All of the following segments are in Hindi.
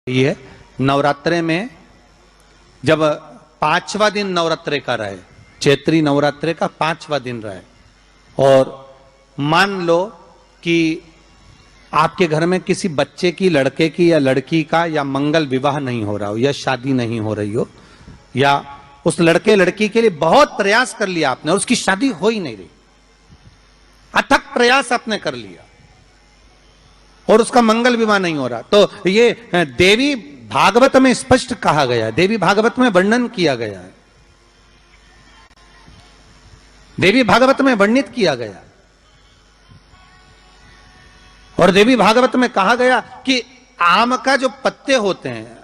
ये नवरात्रे में जब 5वां दिन नवरात्रे का रहे, चैत्री नवरात्रे का 5वां दिन रहे, और मान लो कि आपके घर में किसी बच्चे की, लड़के की या लड़की का या मंगल विवाह नहीं हो रहा हो या शादी नहीं हो रही हो, या उस लड़के लड़की के लिए बहुत प्रयास कर लिया आपने और उसकी शादी हो ही नहीं रही, अथक प्रयास आपने कर लिया और उसका मंगल विवाह नहीं हो रहा, तो ये देवी भागवत में स्पष्ट कहा गया है, देवी भागवत में वर्णन किया गया है, देवी भागवत में वर्णित किया गया। और देवी भागवत में कहा गया कि आम का जो पत्ते होते हैं,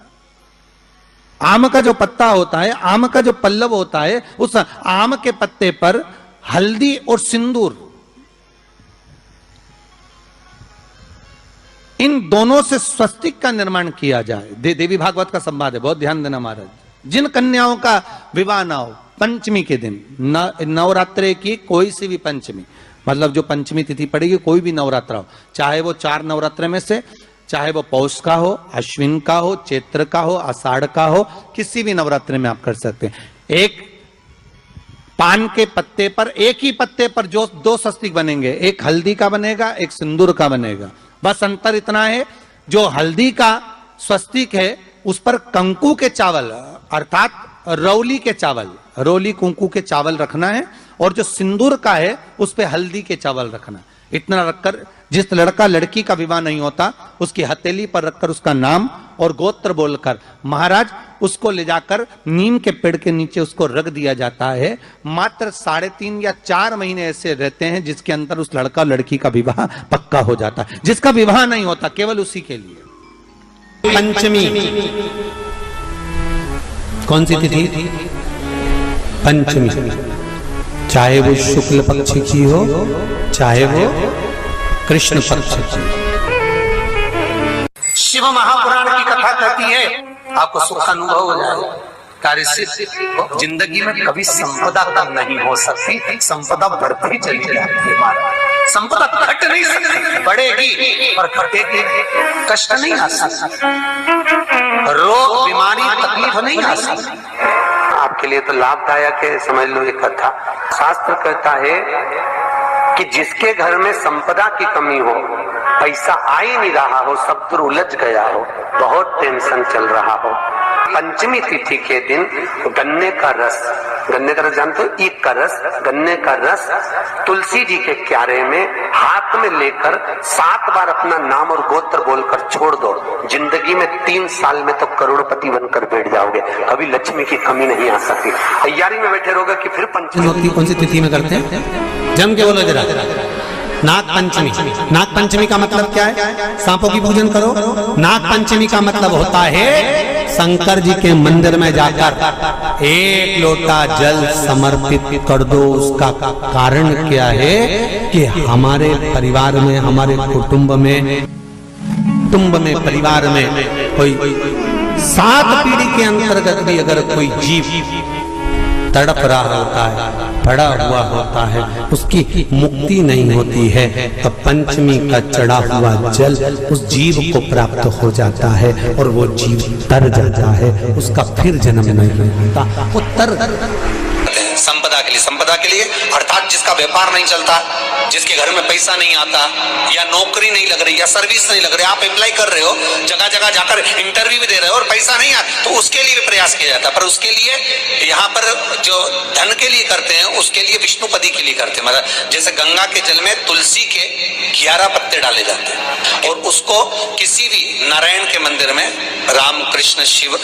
आम का जो पत्ता होता है, आम का जो पल्लव होता है, उस आम के पत्ते पर हल्दी और सिंदूर, इन दोनों से स्वस्तिक का निर्माण किया जाए। देवी भागवत का संवाद है, बहुत ध्यान देना महाराज। जिन कन्याओं का विवाह ना हो पंचमी के दिन, नवरात्रे की कोई सी भी पंचमी, मतलब जो पंचमी तिथि पड़ेगी, कोई भी नवरात्रा हो, चाहे वो 4 नवरात्रे में से, चाहे वो पौष का हो, अश्विन का हो, चैत्र का हो, आषाढ़ का हो, किसी भी नवरात्रे में आप कर सकते हैं। एक पान के पत्ते पर, एक ही पत्ते पर जो 2 स्वस्तिक बनेंगे, एक हल्दी का बनेगा, एक सिंदूर का बनेगा। बस अंतर इतना है, जो हल्दी का स्वस्तिक है उस पर कंकु के चावल अर्थात रौली के चावल, रौली कुंकू के चावल रखना है, और जो सिंदूर का है उस पे हल्दी के चावल रखना। इतना रखकर जिस लड़का लड़की का विवाह नहीं होता उसकी हथेली पर रखकर उसका नाम और गोत्र बोलकर महाराज उसको ले जाकर नीम के पेड़ के नीचे उसको रख दिया जाता है। मात्र 3.5 या 4 महीने ऐसे रहते हैं जिसके अंदर उस लड़का लड़की का विवाह पक्का हो जाता है। जिसका विवाह नहीं होता केवल उसी के लिए। पंचमी कौन सी तिथि? पंचमी, चाहे वो शुक्ल पक्ष की हो, चाहे वो कृष्ण पक्ष की। शिव महापुराण की कथा कहती है आपको सुख अनुभव हो जाएगा। कार्य सिद्ध जिंदगी में कभी संपदा कम नहीं हो सकती, संपदा बढ़ती चली जाती है। संपदा घट नहीं सकती, बढ़ेगी पर घटेगी, कष्ट नहीं आ सकता, रोग बीमारी तकलीफ नहीं आ सकती। आपके लिए तो लाभदायक है, समझ लो ये कथा। शास्त्र कहता है कि जिसके घर में संपदा की कमी हो, पैसा आ ही नहीं रहा हो, सब दूर उलझ गया हो, बहुत टेंशन चल रहा हो, पंचमी तिथि के दिन गन्ने का रस, गन्ने का रस जानते हो, ईख का रस, गन्ने का रस तुलसी जी के क्यारे में हाथ में लेकर 7 बार अपना नाम और गोत्र बोलकर छोड़ दो, जिंदगी में 3 साल में तो करोड़पति बनकर बैठ जाओगे, कभी लक्ष्मी की कमी नहीं आ सकती। तैयारी में बैठे रहोगे कि फिर पंचमी कौन सी तिथि में करते हैं? जम के बोलो जरा। नाग पंचमी। नाग पंचमी का मतलब क्या है? सांपों की पूजन करो। नाग पंचमी का मतलब होता है शंकर जी के मंदिर में जाकर 1 लोटा जल समर्पित कर दो। उसका कारण क्या है कि हमारे परिवार में, हमारे कुटुंब में, परिवार में कोई 7 पीढ़ी के अंतर्गत भी अगर कोई जीव तड़प रहा होता है, पड़ा हुआ होता है, उसकी मुक्ति नहीं होती है, तो पंचमी का चढ़ा हुआ जल उस जीव को प्राप्त हो जाता है और वो जीव तर जाता है, उसका फिर जन्म नहीं होता। वो तर संपदा के लिए अर्थात जिसका व्यापार नहीं चलता, जिसके घर में पैसा नहीं आता, या नौकरी नहीं लग रही, या सर्विस नहीं लग रही, आप अप्लाई कर रहे हो, जगह जगह जाकर इंटरव्यू भी दे रहे हो और पैसा नहीं आता, तो उसके लिए भी प्रयास किया जाता है। पर उसके लिए यहाँ पर जो धन के लिए करते हैं, उसके लिए विष्णुपदी के लिए करते हैं। मतलब जैसे गंगा के जल में तुलसी के 11 पत्ते डाले जाते हैं, और उसको किसी भी नारायण के मंदिर में राम कृष्ण शिव,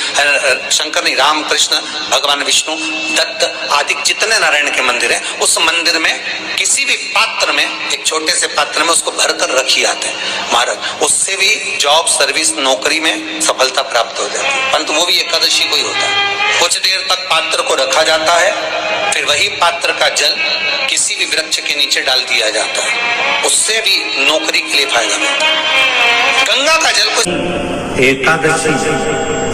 शंकर नहीं, राम कृष्ण भगवान विष्णु, दत्त आदि जितने नारायण के मंदिर है, उस मंदिर में किसी भी पात्र में, एक छोटे से पात्र में उसको भरकर रखी आते हैं महाराज। उससे भी जॉब, सर्विस, नौकरी में सफलता प्राप्त हो जाती है। परंतु वो भी एकादशी को ही होता है। कुछ देर तक पात्र को रखा जाता है, फिर वही पात्र का जल किसी भी वृक्ष के नीचे डाल दिया जाता है, उससे भी नौकरी के लिए फायदा मिलता है। गंगा का जल को एकादशी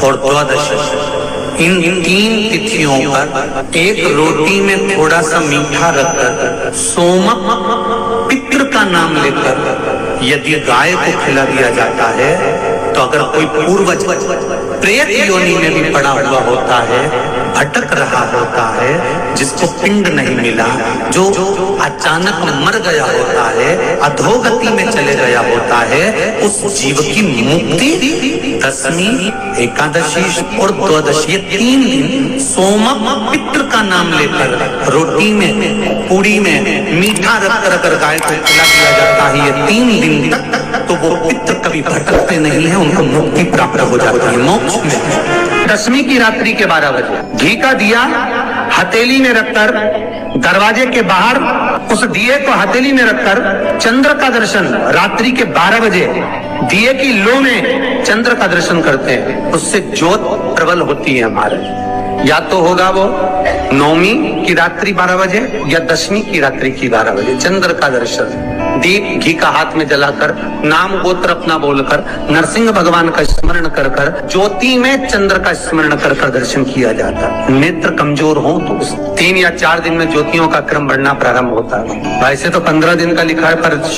और द्वादशी इन 3 तिथियों पर एक रोटी में थोड़ा सा मीठा रखकर सोमक पितृ का नाम लेकर यदि गाय को खिला दिया जाता है तो तो अगर कोई पूर्वज प्रेत योनि में भी पड़ा हुआ होता है, भटक रहा होता है, जिसको पिंड नहीं मिला, जो अचानक मर गया होता है, अधोगति में चले गया होता है, उस जीव की मुक्ति दशमी, एकादशी और द्वादशी, ये 3 दिन सोमक पितृ का नाम लेकर रोटी में, पूड़ी में मीठा रखकर अगर गाय को खिला दिया जाता है ये 3 दिन तक, तो वो पितृ कभी भटकते नहीं है, उनको मुक्ति प्राप्त हो जाती है, मोक्ष में। दशमी की रात्रि के 12 बजे घी का दिया हथेली में रखकर दरवाजे के बाहर, उस दिए को हथेली में रखकर चंद्र का दर्शन रात्रि के 12 बजे दिए की लो में चंद्र का दर्शन करते हैं, उससे ज्योत प्रबल होती है हमारे। या तो होगा वो नौमी की रात्रि 12 बजे या दशमी की रात्रि की 12 बजे चंद्र का दर्शन, दीप घी का हाथ में जलाकर, नाम गोत्र अपना बोलकर, नरसिंह भगवान का स्मरण कर कर, ज्योति में चंद्र का स्मरण कर कर दर्शन किया जाता है। नेत्र कमजोर हो तो 3 या 4 दिन में ज्योतियों का क्रम बढ़ना प्रारंभ होता है। वैसे तो 15 दिन का लिखा है, पर